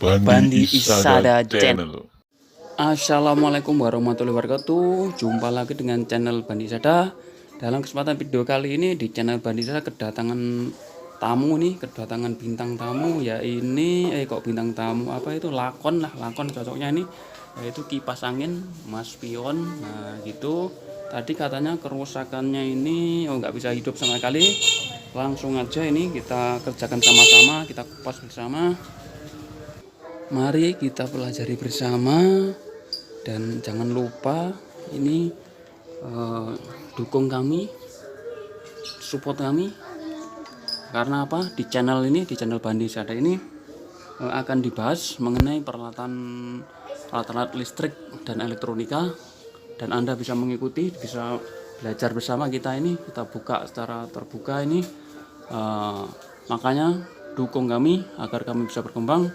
Bandi Isada Channel. Assalamualaikum warahmatullahi wabarakatuh. Jumpa lagi dengan channel Bandi Isada. Dalam kesempatan video kali ini di channel Bandi Isada kedatangan tamu nih, kedatangan bintang tamu ya ini kok bintang tamu apa itu lakon cocoknya ini, yaitu kipas angin Mas Pion. Nah gitu, tadi katanya kerusakannya ini nggak bisa hidup sama sekali. Langsung aja ini kita kerjakan sama-sama, kita kupas bersama. Mari kita pelajari bersama, dan jangan lupa ini dukung kami, support kami. Karena apa? Di channel ini, di channel Bandi Isada ini akan dibahas mengenai peralatan alat listrik dan elektronika, dan Anda bisa mengikuti, bisa belajar bersama kita ini. Kita buka secara terbuka ini, makanya dukung kami agar kami bisa berkembang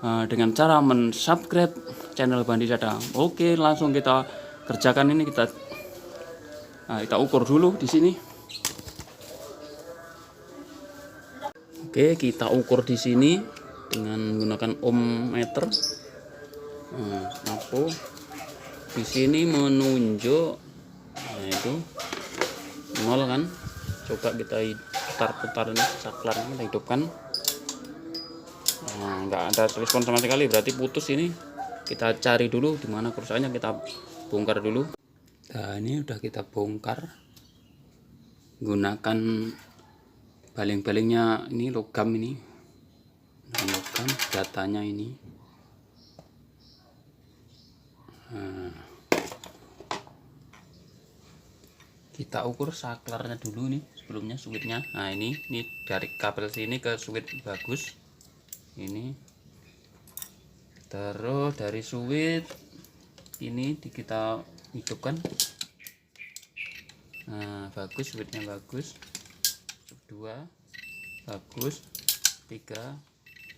dengan cara mensubscribe channel Bandi Isada. Oke, langsung kita kerjakan ini, kita ukur dulu di sini. Oke, kita ukur di sini dengan menggunakan ohm meter. Aku di sini menunjuk itu 0 kan. Coba kita putar-putar ini, saklar kita hidupkan. Nggak ada respon sama sekali, berarti putus ini. Kita cari dulu di mana kerusakannya, kita bongkar dulu. Nah, ini udah kita bongkar, gunakan baling-balingnya ini logam ini, logam datanya ini. Kita ukur saklarnya dulu nih, sebelumnya switchnya. Nah ini dari kabel sini ke switch bagus ini, terus dari switch ini kita hidupkan. Nah bagus, switchnya bagus, 2 bagus, 3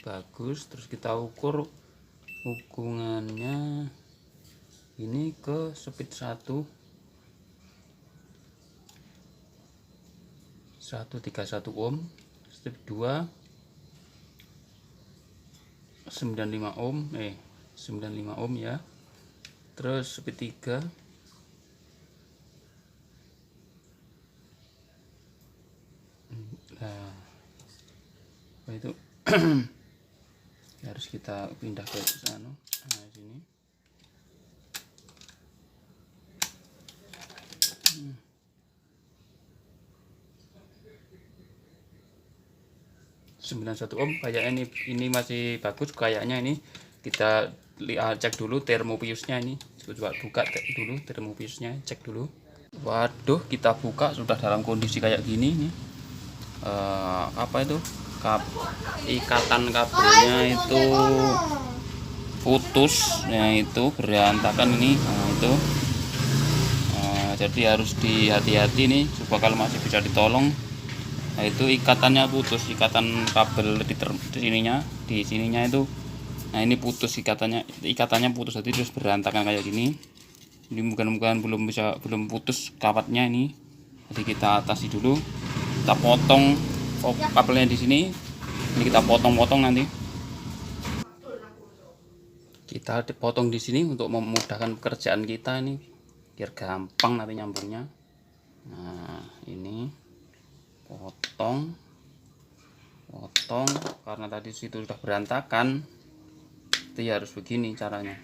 bagus. Terus kita ukur hubungannya ini ke speed 131 ohm, step 2 95 ohm 95 ohm ya. Terus speed 3 nah itu harus kita pindah ke sana. Nah sini 91 ohm kayaknya ini masih bagus kayaknya. Ini kita cek dulu termopiusnya ini, coba buka dulu termopiusnya, cek dulu. Waduh, kita buka sudah dalam kondisi kayak gini nih. Apa itu, ikatan kabelnya itu putus ya, itu berantakan ini. Nah itu jadi harus hati-hati nih supaya kalau masih bisa ditolong. Nah itu ikatannya putus, ikatan kabel di sininya itu. Nah ini putus ikatannya putus, jadi terus berantakan kayak gini. Ini bukan belum putus kawatnya ini. Jadi kita atasi dulu, kita potong kabelnya di sini. Ini kita potong nanti. Kita potong di sini untuk memudahkan pekerjaan kita ini, biar gampang nanti nyambungnya. Nah ini potong karena tadi situ sudah berantakan, itu ya harus begini caranya.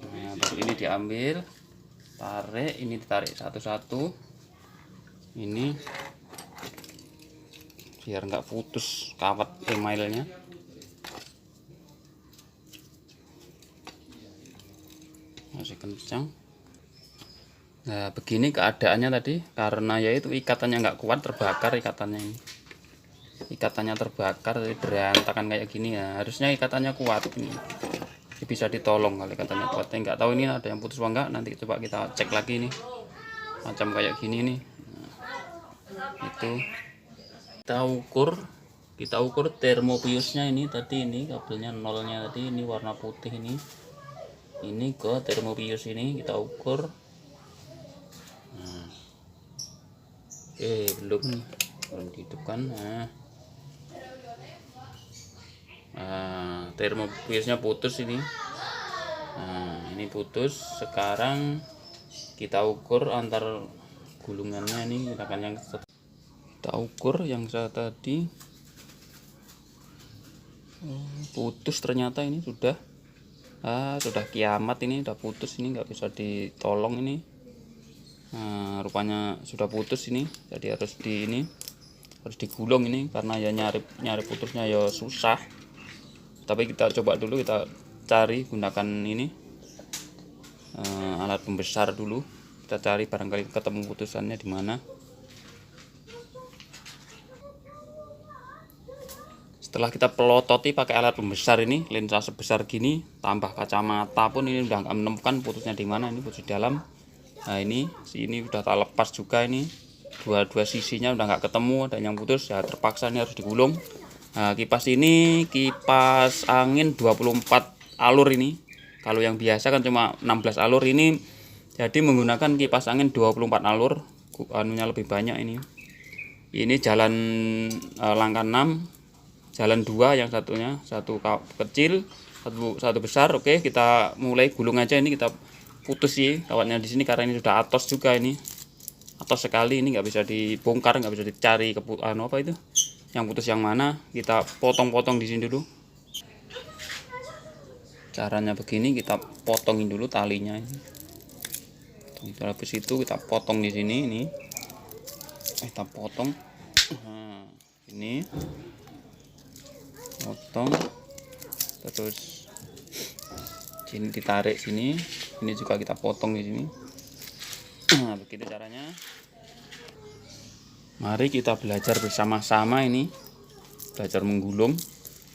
Nah, baru ini diambil, tarik, ini ditarik satu-satu ini biar nggak putus kawat emailnya. Masih kencang. Nah begini keadaannya tadi, karena yaitu ikatannya nggak kuat, terbakar ikatannya ini. Ikatannya terbakar, jadi berantakan kayak gini ya. Harusnya ikatannya kuat ini, bisa ditolong kalau ikatannya kuat. Nggak tahu ini ada yang putus apa enggak, nanti coba kita cek lagi nih, macam kayak gini nih. Nah, itu kita ukur termopiusnya ini tadi, ini kabelnya nolnya tadi, ini warna putih ini ke termopius ini kita ukur. Oke, belum dihidupkan. Nah Nah, termopiusnya putus ini. Nah, ini putus. Sekarang kita ukur antar gulungannya ini, kita ukur yang saya tadi. Putus ternyata ini sudah kiamat, ini udah putus, ini nggak bisa ditolong ini. Nah, rupanya sudah putus ini, jadi harus digulung ini, karena ya nyari putusnya ya susah. Tapi kita coba dulu, kita cari gunakan ini alat pembesar dulu, kita cari barangkali ketemu putusannya di mana. Setelah kita pelototi pakai alat pembesar ini, lensa sebesar gini tambah kacamata pun ini udah nggak menemukan putusnya di mana. Ini putus di dalam. Nah, ini sini udah tak lepas juga, ini dua sisinya udah nggak ketemu, dan yang putus ya terpaksa ini harus digulung. Nah, kipas ini kipas angin 24 alur ini. Kalau yang biasa kan cuma 16 alur, ini jadi menggunakan kipas angin 24 alur, anunya lebih banyak ini. Ini jalan langkah 6, jalan 2, yang satunya satu kecil, satu besar. Oke, kita mulai gulung aja. Ini kita putus sih kawatnya di sini, karena ini sudah atos juga, ini atos sekali, ini nggak bisa dibongkar, nggak bisa dicari apa itu yang putus yang mana. Kita potong-potong di sini dulu. Caranya begini, kita potongin dulu talinya ini. Habis itu kita potong di sini, ini kita potong. Nah, ini potong, terus sini ditarik sini, ini juga kita potong di sini. Nah, begitu caranya. Mari kita belajar bersama-sama ini, belajar menggulung.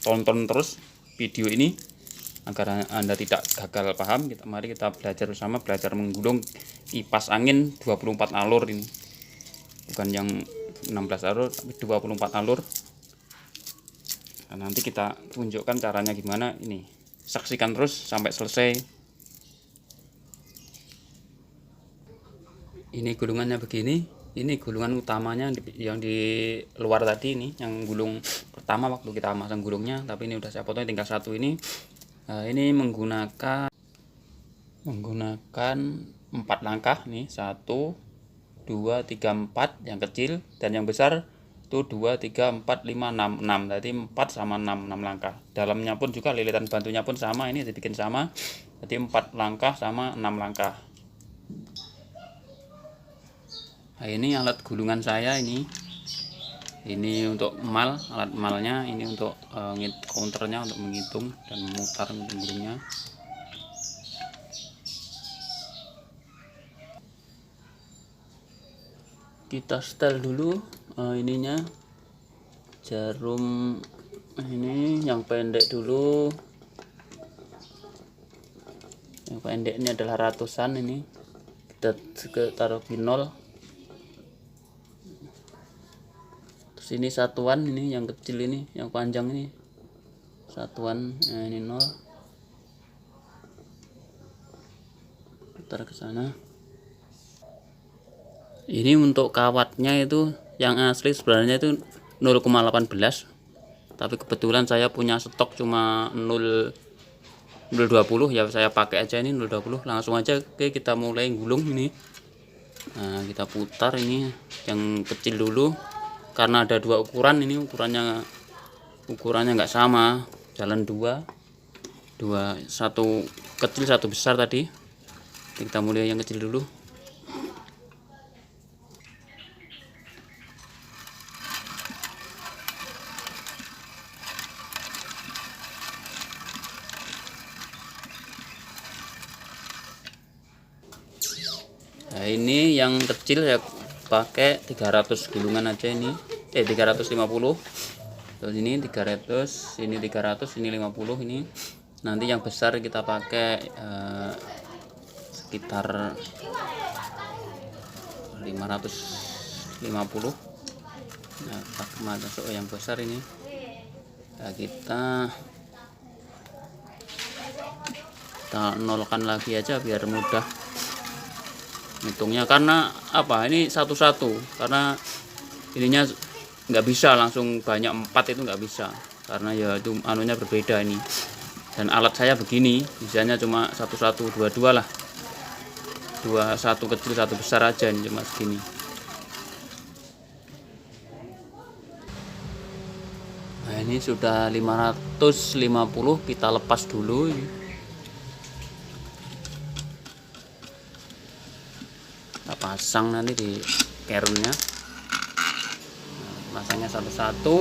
Tonton terus video ini agar Anda tidak gagal paham. Mari kita belajar bersama, belajar menggulung kipas angin 24 alur ini. Bukan yang 16 alur, tapi 24 alur. Nah, nanti kita tunjukkan caranya gimana ini. Saksikan terus sampai selesai. Ini gulungannya begini. Ini gulungan utamanya yang di luar tadi, ini yang gulung pertama waktu kita masang gulungnya, tapi ini udah saya potong tinggal satu ini. Nah, ini menggunakan 4 langkah nih, 1 2 3 4 yang kecil, dan yang besar itu 2 3 4 5 6 6. Jadi 4 sama 6 langkah. Dalamnya pun juga, lilitan bantunya pun sama, ini dibikin sama. Jadi 4 langkah sama 6 langkah. Nah, ini alat gulungan saya ini. Ini untuk alat malnya, ini untuk counternya untuk menghitung dan memutar gulungnya. Kita setel dulu ininya, jarum ini yang pendek dulu. Yang pendek ini adalah ratusan, ini kita taruh di 0. Terus ini satuan, ini yang kecil, ini yang panjang ini satuan. Nah, ini 0, putar ke sana. Ini untuk kawatnya itu yang asli sebenarnya itu 0,18, tapi kebetulan saya punya stok cuma 0,20 ya, saya pakai aja ini 0,20. Langsung aja. Oke, kita mulai gulung ini. Nah, kita putar ini yang kecil dulu, karena ada 2 ukuran. Ini ukurannya nggak sama, jalan 2, satu kecil satu besar tadi. Kita mulai yang kecil dulu. Nah, ini yang kecil ya pakai 300 gulungan aja ini. 350. Terus ini 300, ini 300, ini 50 ini. Nanti yang besar kita pakai sekitar 550. Nah, masuk yang besar ini. Nah, kita nolkan lagi aja biar mudah hitungnya. Karena apa, ini satu-satu, karena ininya nggak bisa langsung banyak 4 itu nggak bisa, karena ya itu anunya berbeda ini. Dan alat saya begini, bisanya cuma 1122 lah, 21 kecil 1 besar aja, ini cuma segini. Nah ini sudah 550, kita lepas dulu ini. Kita pasang nanti di kerennya. Nah, pasangnya satu-satu.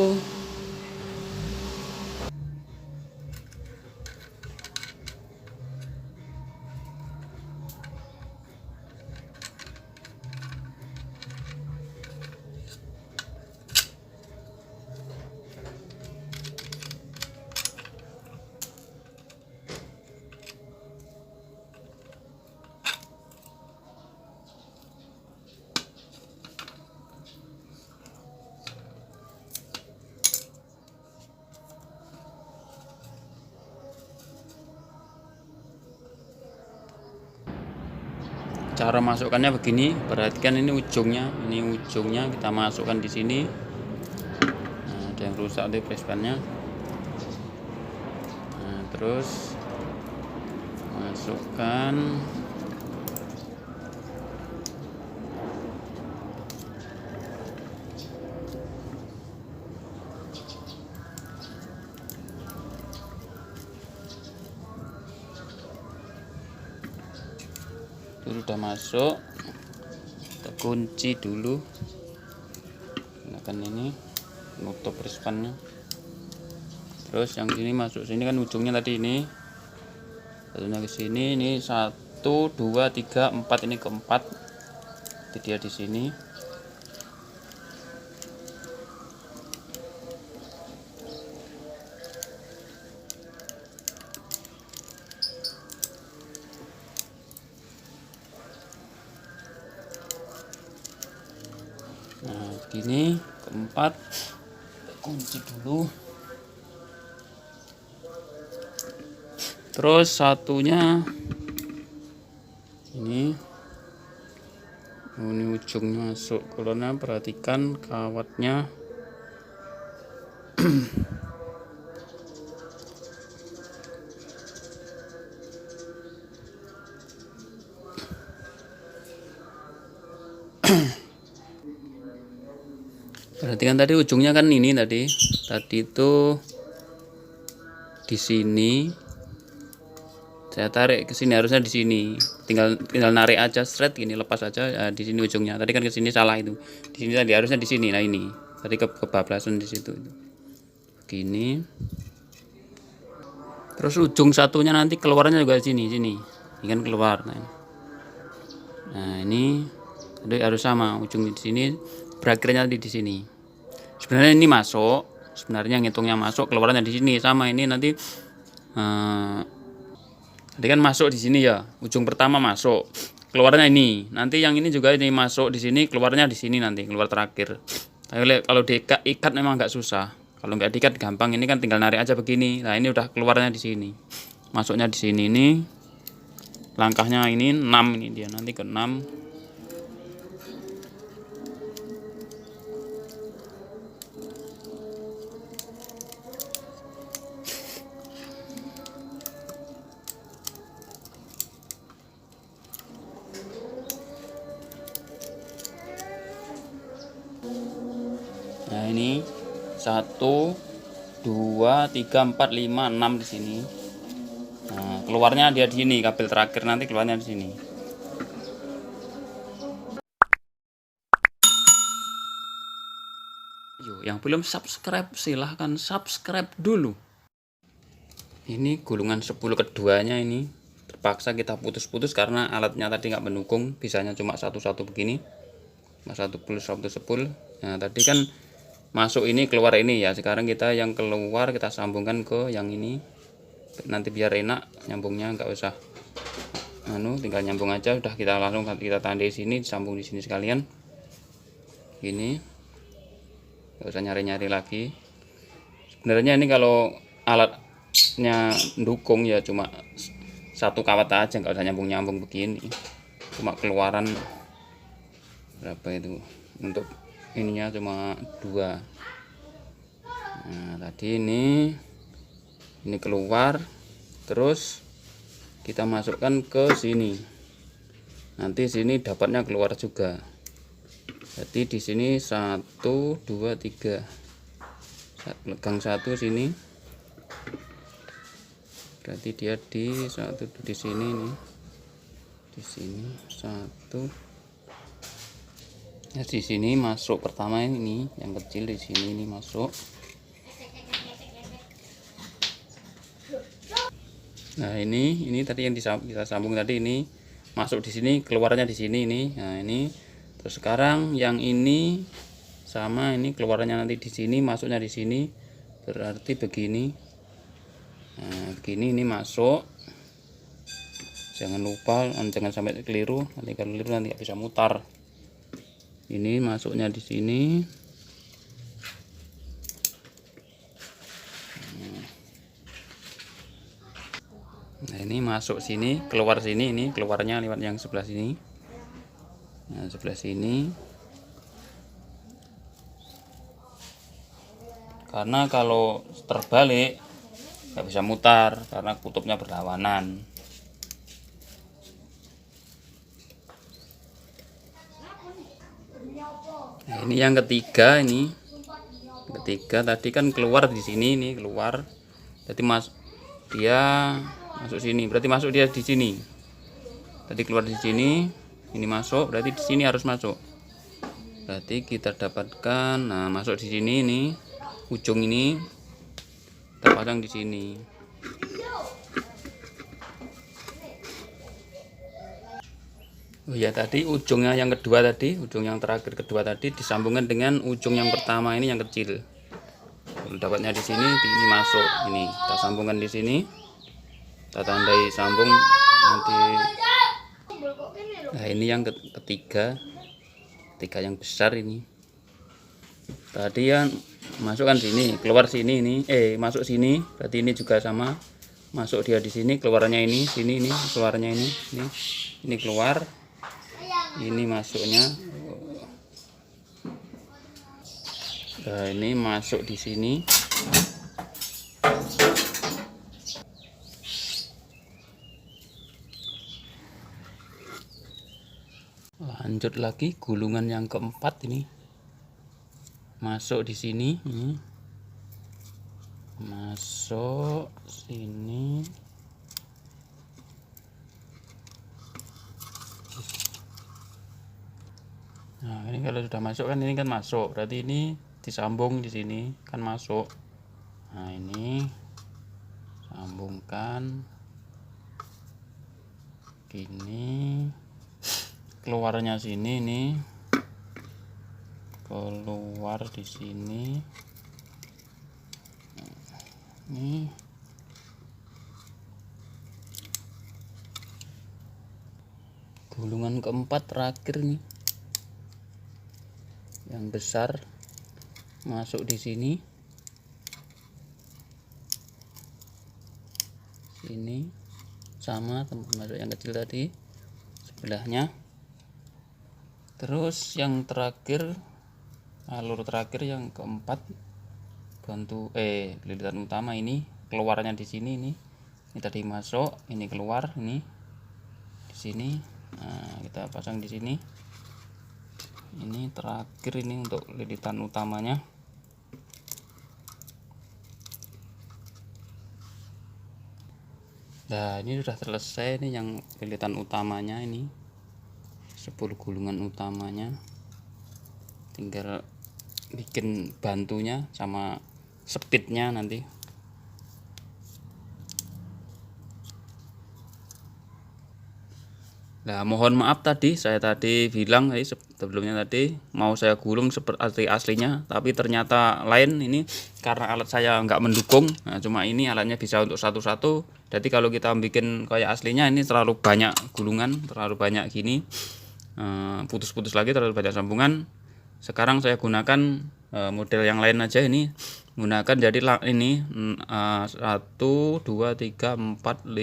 Cara masukkannya begini, perhatikan ini ujungnya kita masukkan di sini. Nah, ada yang rusak di prespannya. Nah, terus masukkan itu sudah masuk, kita kunci dulu, gunakan ini nutup prespannya. Terus yang sini masuk sini kan ujungnya tadi ini, satunya ke sini, ini 1 2 3 4, ini keempat, jadi dia di sini. Nah begini keempat, kunci dulu. Terus satunya ini ujungnya masuk, karena perhatikan kawatnya. Perhatikan tadi ujungnya kan ini tadi itu di sini. Saya tarik ke sini, harusnya di sini. Tinggal narik aja, straight gini, lepas aja. Ya, di sini ujungnya. Tadi kan ke sini salah itu. Di sini tadi harusnya di sini. Nah ini. Tadi kebablasan di situ. Begini. Terus ujung satunya nanti keluarnya juga di sini. Ini kan keluar. Nah ini tadi harus sama, ujung di sini, berakhirnya di sini. Sebenarnya ini masuk. Sebenarnya ngitungnya masuk, keluarnya di sini sama. Ini nanti tadi kan masuk di sini ya, ujung pertama masuk, keluarnya ini. Nanti yang ini juga ini masuk di sini, keluarnya di sini nanti, keluar terakhir. Kalau diikat memang nggak susah. Kalau nggak diikat gampang. Ini kan tinggal narik aja begini. Nah ini udah keluarnya di sini, masuknya di sini. Ini langkahnya ini 6, ini dia nanti ke 6. Nah ini 1 2 3 4 5 6 di sini. Nah keluarnya dia di sini, kabel terakhir nanti keluarnya di sini. Yang belum subscribe silahkan subscribe dulu. Ini gulungan 10 keduanya ini terpaksa kita putus-putus karena alatnya tadi nggak mendukung, bisanya cuma satu-satu begini, satu sepul. Nah tadi kan masuk ini keluar ini ya, sekarang kita yang keluar kita sambungkan ke yang ini, nanti biar enak nyambungnya, nggak usah tinggal nyambung aja, udah kita langsung kita tandai sini, disambung di sini sekalian gini, nggak usah nyari-nyari lagi. Sebenarnya ini kalau alatnya dukung ya cuma satu kawat aja, nggak usah nyambung-nyambung begini, cuma keluaran berapa itu, untuk ininya cuma 2. Tadi ini keluar, terus kita masukkan ke sini. Nanti sini dapatnya keluar juga. Jadi di sini 1 2 3. Pegang 1 sini. Berarti dia di 1 di sini nih. Di sini 1. Ya, di sini masuk pertama ini yang kecil, di sini ini masuk. Nah, ini tadi yang kita sambung tadi, ini masuk di sini, keluarnya di sini ini. Nah, ini terus sekarang yang ini sama, ini keluarnya nanti di sini, masuknya di sini. Berarti begini. Nah, begini ini masuk. Jangan lupa, jangan sampai keliru. Nanti kalau keliru nanti nggak bisa mutar. Ini masuknya di sini. Nah, ini masuk sini, keluar sini, ini keluarnya lewat yang sebelah sini. Nah, sebelah sini. Karena kalau terbalik nggak bisa mutar karena kutubnya berlawanan. Nah, ini yang ketiga, ini ketiga tadi kan keluar di sini, ini keluar. Jadi dia masuk sini, berarti masuk dia di sini. Tadi keluar di sini, ini masuk, berarti di sini harus masuk. Berarti kita dapatkan, nah masuk di sini, ini ujung ini kita pasang di sini. Oh ya, tadi ujungnya yang kedua tadi, ujung yang terakhir kedua tadi disambungkan dengan ujung yang pertama ini yang kecil. Kalau dapatnya di sini, ini masuk, ini kita sambungkan di sini, kita tandai sambung nanti. Nah, ini yang ketiga yang besar ini. Tadi yang masukkan sini, keluar sini, ini masuk sini, berarti ini juga sama, masuk dia di sini, keluarnya ini sini, ini keluarnya ini keluar. Ini masuknya, nah, ini masuk di sini. Lanjut lagi gulungan yang keempat, ini masuk di sini, ini masuk sini. Nah, ini kalau sudah masuk kan, ini kan masuk, berarti ini disambung di sini kan masuk. Nah, ini sambungkan gini, keluarnya sini, ini keluar di sini. Ini gulungan keempat terakhir nih, yang besar masuk di sini, sini sama tempat masuk yang kecil tadi sebelahnya. Terus yang terakhir, alur terakhir yang keempat, bantu lilitan utama ini keluarnya di sini, ini tadi masuk, ini keluar, ini di sini. Nah, kita pasang di sini. Ini terakhir ini untuk lilitan utamanya. Nah, ini sudah selesai nih yang lilitan utamanya, ini 10 gulungan utamanya. Tinggal bikin bantunya sama speednya nanti. Nah, mohon maaf tadi saya bilang sebelumnya tadi mau saya gulung seperti aslinya, tapi ternyata lain ini karena alat saya nggak mendukung. Nah, cuma ini alatnya bisa untuk satu-satu. Jadi kalau kita bikin kayak aslinya ini terlalu banyak gulungan, terlalu banyak gini, putus-putus lagi, terlalu banyak sambungan. Sekarang saya gunakan model yang lain aja, ini gunakan jadi ini 1 2 3 4 5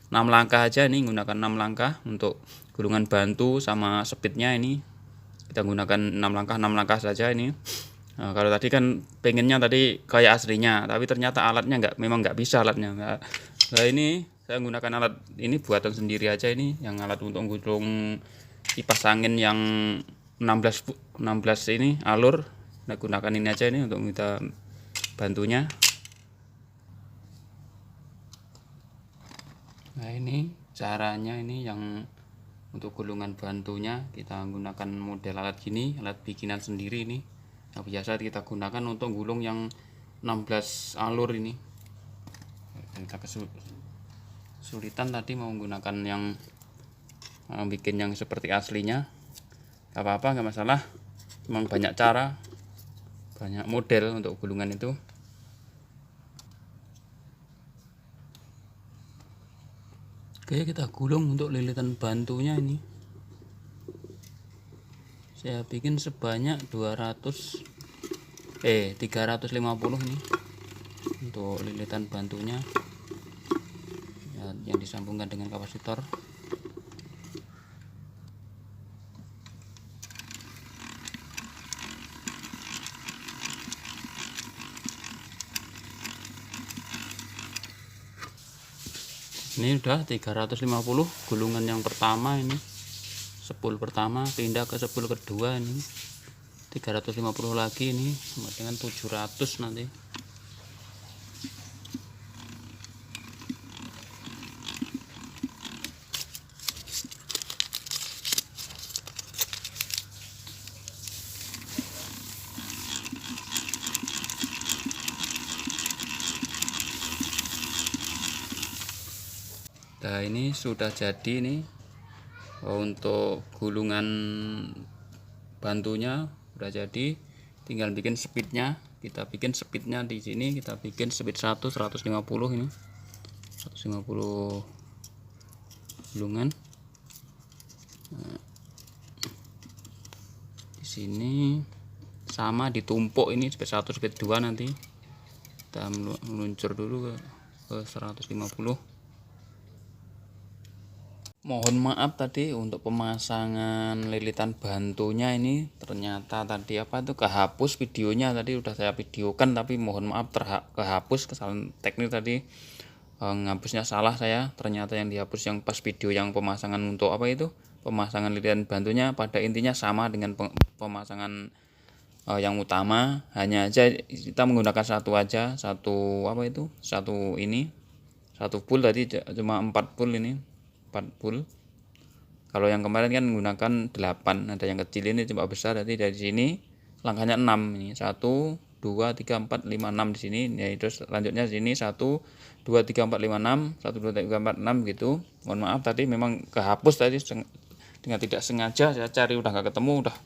6 langkah aja, ini gunakan 6 langkah untuk gulungan bantu sama speednya. Ini kita gunakan 6 langkah saja ini. Nah, kalau tadi kan pengennya tadi kayak aslinya, tapi ternyata alatnya memang nggak bisa alatnya. Nah ini saya menggunakan alat ini buatan sendiri aja ini, yang alat untuk gulung kipas angin yang 16 ini alur. Nah gunakan ini aja ini untuk kita bantunya. Nah ini caranya ini yang untuk gulungan bantunya kita gunakan model alat gini, alat bikinan sendiri ini. Yang biasa kita gunakan untuk gulung yang 16 alur ini. Kita kesulitan tadi mau menggunakan yang bikin yang seperti aslinya. Gak apa-apa, nggak masalah. Memang banyak cara, banyak model untuk gulungan itu. Oke, kita gulung untuk lilitan bantunya ini. Saya bikin sebanyak 350 ini untuk lilitan bantunya ya, yang disambungkan dengan kapasitor. Ini udah 350 gulungan yang pertama ini, spool pertama pindah ke spool kedua ini 350 lagi ini sama dengan 700 nanti. Nah ini sudah jadi nih untuk gulungan bantunya udah jadi, tinggal bikin speednya. Kita bikin speednya di sini, kita bikin speed 150 ini 150 gulungan. Nah, di sini sama ditumpuk ini speed 1 speed 2 nanti kita meluncur dulu ke 150. Mohon maaf tadi untuk pemasangan lilitan bantunya ini ternyata tadi kehapus videonya, tadi udah saya videokan tapi mohon maaf kehapus, kesalahan teknis tadi, ngapusnya salah saya. Ternyata yang dihapus yang pas video yang pemasangan untuk pemasangan lilitan bantunya, pada intinya sama dengan pemasangan yang utama, hanya aja kita menggunakan satu pull tadi cuma 4 pull ini 4 pull. Kalau yang kemarin kan menggunakan 8, ada yang kecil ini coba besar, jadi dari sini langkahnya 6 ini 1 2 3 4 5 6 di sini ya, terus lanjutnya sini 1 2 3 4 5 6 1 2 3 4 6 gitu. Mohon maaf tadi memang kehapus tadi dengan tidak sengaja, saya cari udah gak ketemu, udah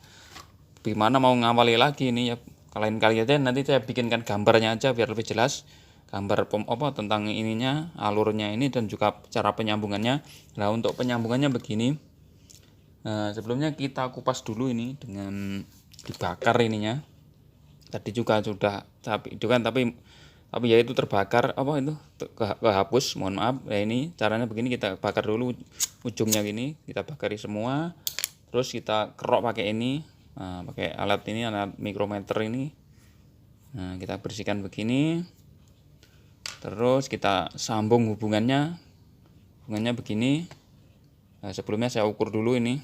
gimana mau ngawali lagi ini ya. Lain kali aja nanti saya bikinkan gambarnya aja biar lebih jelas, gambar tentang ininya, alurnya ini, dan juga cara penyambungannya. Nah untuk penyambungannya begini, sebelumnya kita kupas dulu ini dengan dibakar ininya. Tadi juga sudah itu kan, tapi ya itu terbakar kehapus, mohon maaf. Nah ini caranya begini, kita bakar dulu ujungnya gini, kita bakari semua, terus kita kerok pakai ini, pakai alat mikrometer ini. Nah kita bersihkan begini, terus kita sambung hubungannya begini. Nah, sebelumnya saya ukur dulu ini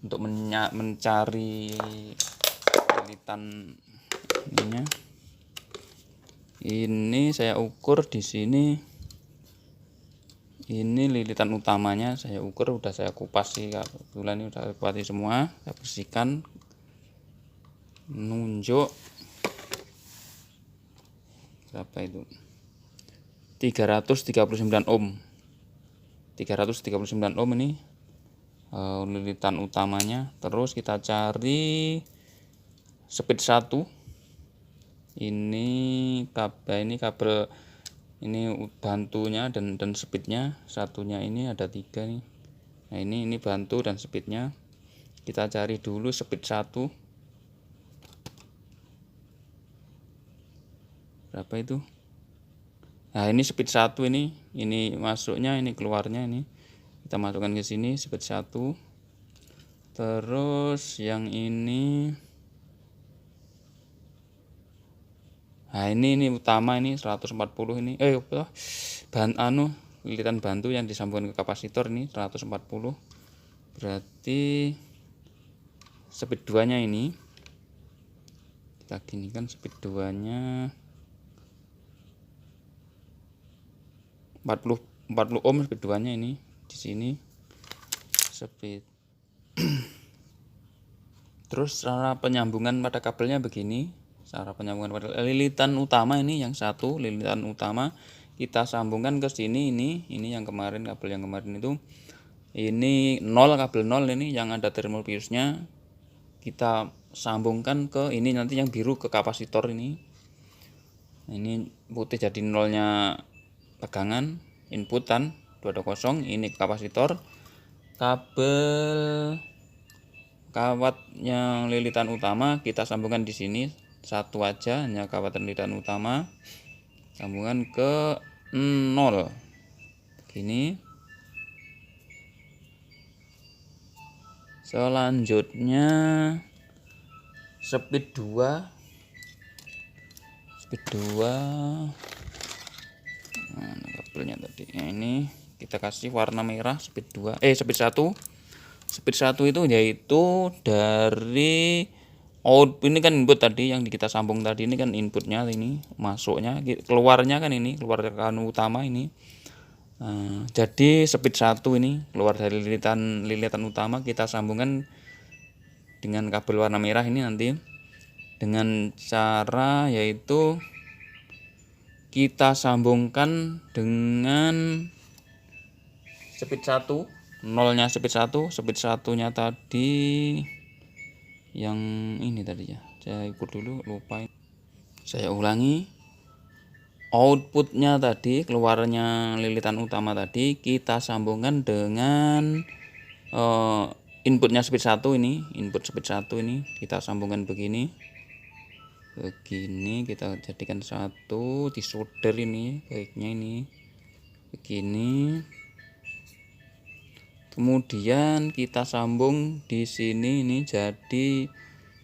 untuk mencari lilitan ininya. Ini saya ukur di sini, ini lilitan utamanya saya ukur, udah saya kupas sih, kebetulan ini udah kupasi semua, saya bersihkan, nunjuk berapa itu, 339 ohm. 339 ohm ini lilitan utamanya. Terus kita cari speed 1. Ini kabel ini bantunya dan speednya, satunya ini ada 3 nih. Nah ini bantu dan speednya. Kita cari dulu speed 1 berapa itu. Nah ini speed 1 ini masuknya, ini keluarnya, ini kita masukkan ke sini speed 1. Terus yang ini Nah, ini utama ini 140 ini lilitan bantu yang disambungkan ke kapasitor ini 140. Berarti speed 2-nya ini kita ginikan, speed 2-nya 40 ohm speed 2-nya ini di sini speed. Terus cara penyambungan pada kabelnya begini. Cara penyambungan pada lilitan utama ini, yang satu lilitan utama kita sambungkan ke sini, ini yang kemarin, kabel yang kemarin itu ini kabel 0 ini yang ada thermal fuse-nya kita sambungkan ke ini, nanti yang biru ke kapasitor ini. Ini putih jadi nolnya tegangan inputan 220, ini kapasitor. Kabel kawat yang lilitan utama kita sambungkan di sini satu aja, hanya kawat lilitan utama sambungan ke 0 begini. Selanjutnya speed 2 mana kabelnya tadi. Nah, ini kita kasih warna merah speed 1. Speed 1 itu yaitu dari ini kan input tadi yang kita sambung tadi, ini kan inputnya, ini masuknya, keluarnya kan ini keluar tekan utama ini. Jadi speed 1 ini keluar dari lilitan utama kita sambungkan dengan kabel warna merah ini nanti dengan cara yaitu kita sambungkan dengan speed 1, nolnya speed 1-nya tadi yang ini tadi ya. Saya ikut dulu, lupa. Saya ulangi. Outputnya tadi, keluarnya lilitan utama tadi kita sambungkan dengan inputnya speed 1 ini, input speed 1 ini kita sambungkan begini. Kita jadikan satu, disolder ini baiknya ini begini. Kemudian kita sambung di sini, ini jadi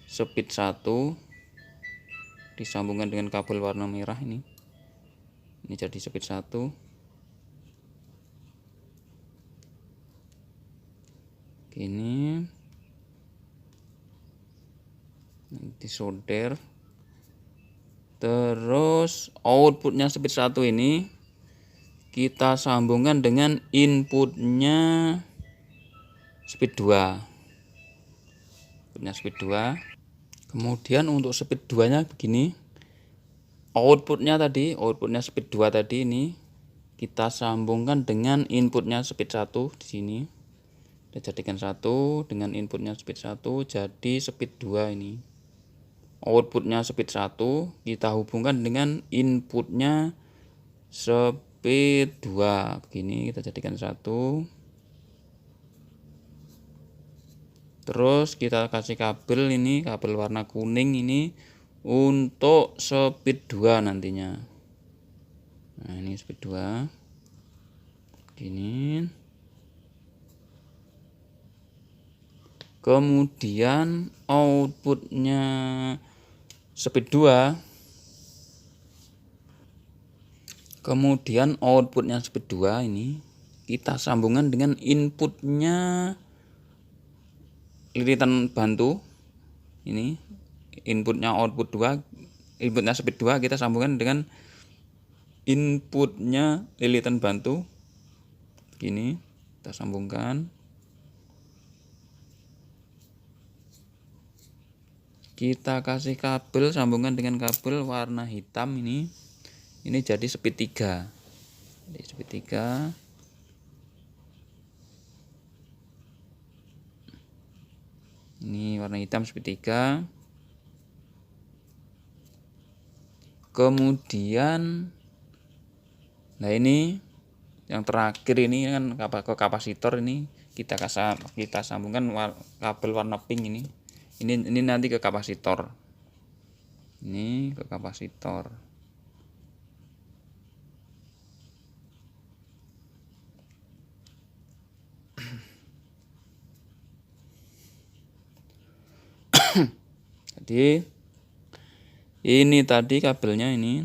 speed 1 disambungkan dengan kabel warna merah ini jadi speed 1 gini, disolder. Terus outputnya speed 1 ini kita sambungkan dengan inputnya speed 2. Kemudian untuk speed 2 nya begini, outputnya speed 2 tadi ini kita sambungkan dengan inputnya speed 1 di sini. Kita jadikan satu dengan inputnya speed 1 jadi speed 2 ini. Outputnya speed 1 kita hubungkan dengan inputnya speed 2 begini, kita jadikan satu. Terus kita kasih kabel ini, kabel warna kuning ini untuk speed 2 nantinya. Nah, ini speed 2 gini. Kemudian outputnya speed 2 ini kita sambungkan dengan inputnya lilitan bantu ini, inputnya speed 2 kita sambungkan dengan inputnya lilitan bantu gini, kita sambungkan. Kita kasih kabel, sambungan dengan kabel warna hitam ini jadi speed 3. Jadi speed 3. Ini warna hitam speed 3. Kemudian nah ini yang terakhir ini kan ke kapasitor ini kita sambungkan kabel warna pink ini. Ini nanti ke kapasitor. Ini ke kapasitor. Jadi Ini tadi kabelnya ini,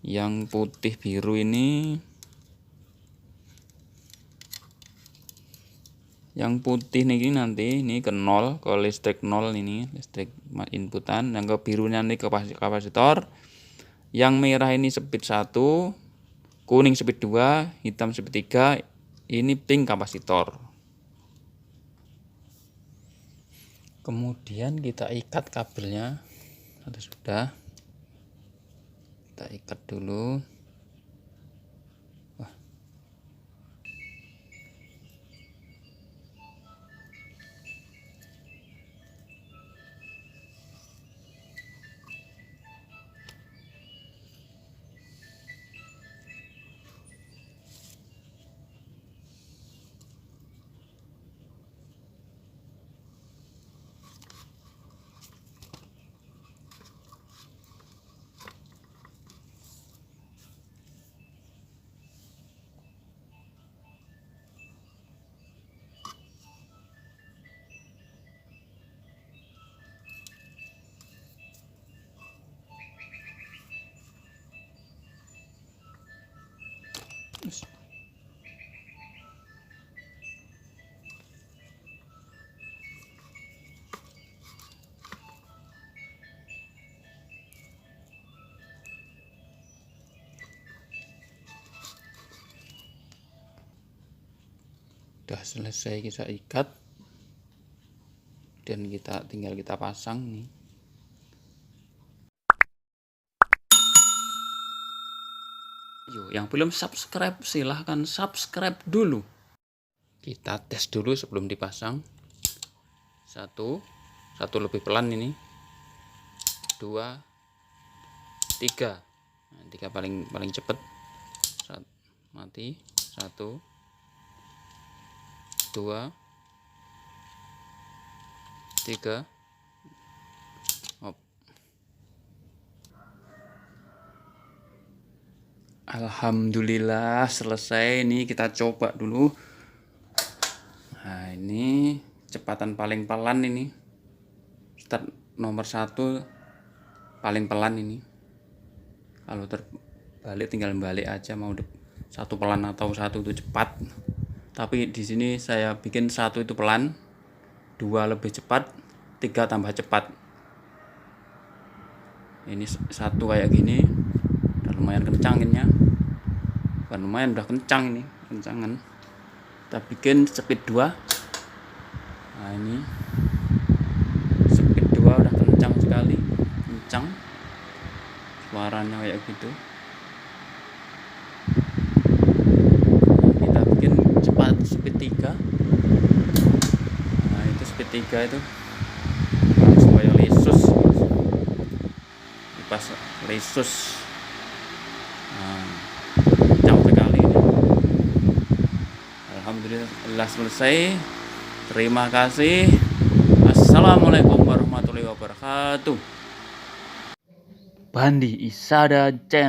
yang putih biru ini, yang putih nih nanti ini ke 0, ke listrik 0 ini, listrik inputan. Yang ke birunya ini ke kapasitor. Yang merah ini speed 1, kuning speed 2, hitam speed 3, ini pink kapasitor. Kemudian kita ikat kabelnya. Sudah. Kita ikat dulu. Wah. Udah selesai kita ikat, dan tinggal kita pasang nih. Yo, yang belum subscribe silahkan subscribe dulu. Kita tes dulu sebelum dipasang. Satu lebih pelan ini. 2, 3. Nah, 3 paling cepet. Mati. 1, 2, 3. Alhamdulillah selesai. Ini kita coba dulu. Nah, ini kecepatan paling pelan ini. Start nomor 1 paling pelan ini. Kalau terbalik tinggal balik aja, mau 1 pelan atau 1 itu cepat. Tapi di sini saya bikin 1 itu pelan, 2 lebih cepat, 3 tambah cepat. Ini 1 kayak gini, udah lumayan kencanginnya. Bukan lumayan, udah kencang ini, kencangan. Kita bikin speed 2. Nah, ini speed 2 udah kencang sekali, kencang. Suaranya kayak gitu. Kita bikin cepat speed 3. Nah, itu speed 3 itu supaya lesus, pas lesus. Nah, kencang sekali ini. Alhamdulillah selesai. Terima kasih. Assalamualaikum warahmatullahi wabarakatuh. Bandi Isada Channel.